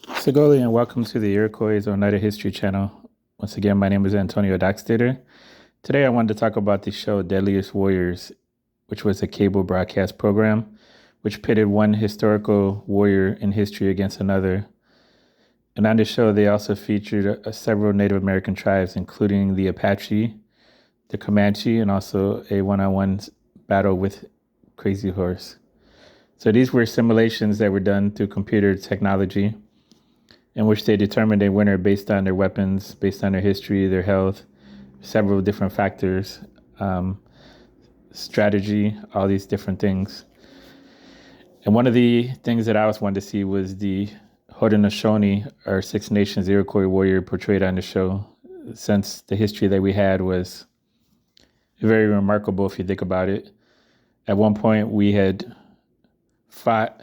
Segoli, and welcome to the Iroquois Oneida History Channel. Once again, my name is Antonio Dockstader. Today, I wanted to talk about the show Deadliest Warriors, which was a cable broadcast program which pitted one historical warrior in history against another. And on the show, they also featured several Native American tribes, including the Apache, the Comanche, and also a one-on-one battle with Crazy Horse. So these were simulations that were done through computer technology, in which they determined a winner based on their weapons, based on their history, their health, several different factors, strategy, all these different things. And one of the things that I always wanted to see was the Haudenosaunee, or Six Nations Iroquois warrior portrayed on the show, since the history that we had was very remarkable if you think about it. At one point, we had fought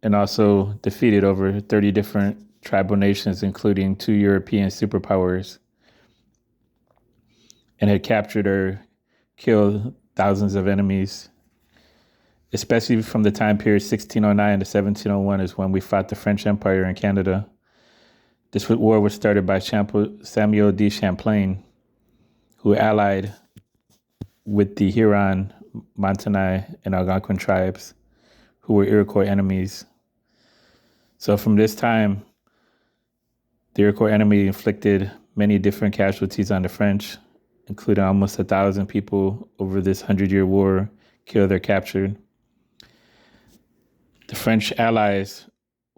and also defeated over 30 different tribal nations, including two European superpowers, and had captured or killed thousands of enemies. Especially from the time period 1609 to 1701 is when we fought the French Empire in Canada. This war was started by Samuel de Champlain, who allied with the Huron, Montaignais, and Algonquin tribes, who were Iroquois enemies. So from this time, the Iroquois enemy inflicted many different casualties on the French, including almost 1,000 people over this 100-year war, killed or captured. The French allies,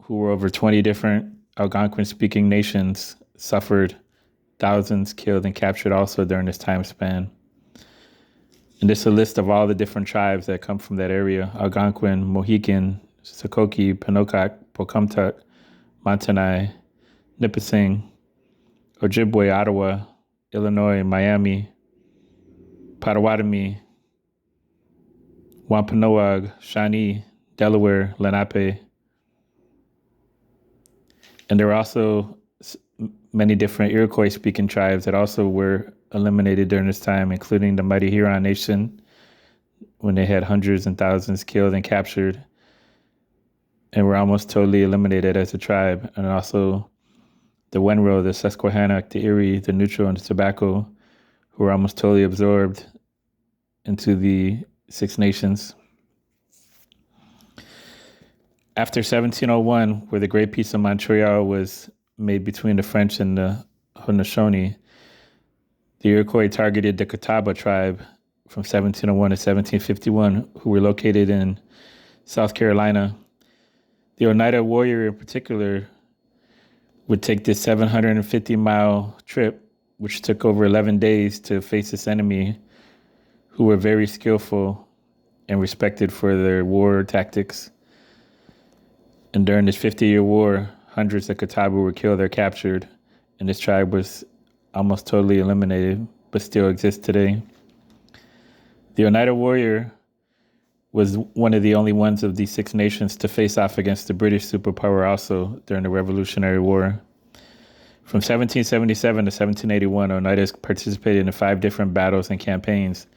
who were over 20 different Algonquin-speaking nations, suffered thousands killed and captured also during this time span. And this is a list of all the different tribes that come from that area: Algonquin, Mohican, Sokoke, Penobscot, Pocumtuck, Montaignais, Nipissing, Ojibwe, Ottawa, Illinois, Miami, Potawatomi, Wampanoag, Shawnee, Delaware, Lenape. And there were also many different Iroquois-speaking tribes that also were eliminated during this time, including the mighty Huron Nation, when they had hundreds and thousands killed and captured, and were almost totally eliminated as a tribe. And also the Wenro, the Susquehannock, the Erie, the Neutral, and the Tobacco, who were almost totally absorbed into the Six Nations. After 1701, where the Great Peace of Montreal was made between the French and the Haudenosaunee, the Iroquois targeted the Catawba tribe from 1701 to 1751, who were located in South Carolina. The Oneida warrior in particular would take this 750-mile trip, which took over 11 days, to face this enemy, who were very skillful and respected for their war tactics. And during this 50-year war, hundreds of Catawba were killed or captured, and this tribe was almost totally eliminated, but still exists today. The Oneida warrior was one of the only ones of these Six Nations to face off against the British superpower also during the Revolutionary War. From 1777 to 1781, Oneida participated in 5 different battles and campaigns,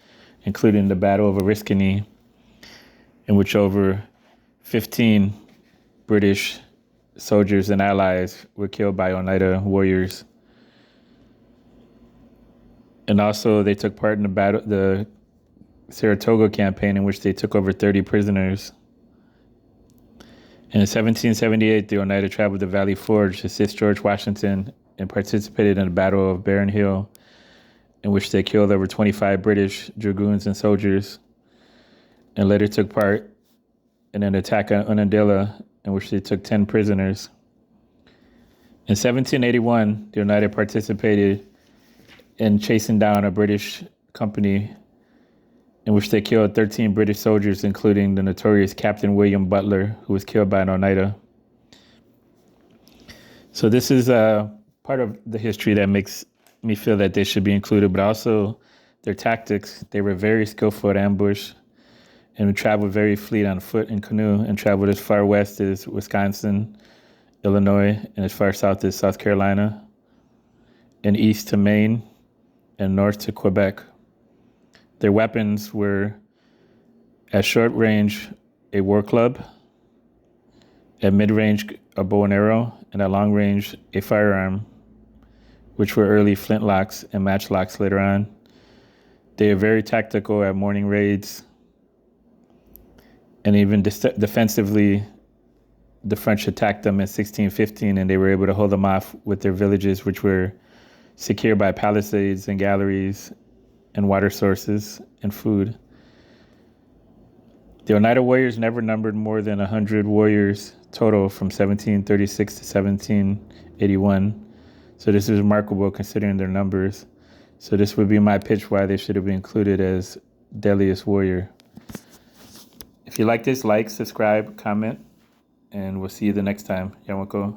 including the Battle of Oriskany, in which over 15 British soldiers and allies were killed by Oneida warriors. And also they took part in the Saratoga campaign, in which they took over 30 prisoners. And in 1778, the Oneida traveled to Valley Forge to assist George Washington and participated in the Battle of Barren Hill, in which they killed over 25 British dragoons and soldiers, and later took part in an attack on Unadilla, in which they took 10 prisoners. In 1781, the Oneida participated in chasing down a British company, in which they killed 13 British soldiers, including the notorious Captain William Butler, who was killed by an Oneida. So this is part of the history that makes me feel that they should be included, but also their tactics. They were very skillful at ambush, and we traveled very fleet on foot and canoe, and traveled as far west as Wisconsin, Illinois, and as far south as South Carolina, and east to Maine, and north to Quebec. Their weapons were, at short range, a war club, at mid-range, a bow and arrow, and at long range, a firearm, which were early flintlocks and matchlocks later on. They are very tactical at morning raids, and even defensively, the French attacked them in 1615, and they were able to hold them off with their villages, which were secured by palisades and galleries and water sources and food. The Oneida warriors never numbered more than 100 warriors total from 1736 to 1781. So this is remarkable considering their numbers. So this would be my pitch why they should have been included as Deadliest Warrior. If you like this, like, subscribe, comment, and we'll see you the next time. Yamako.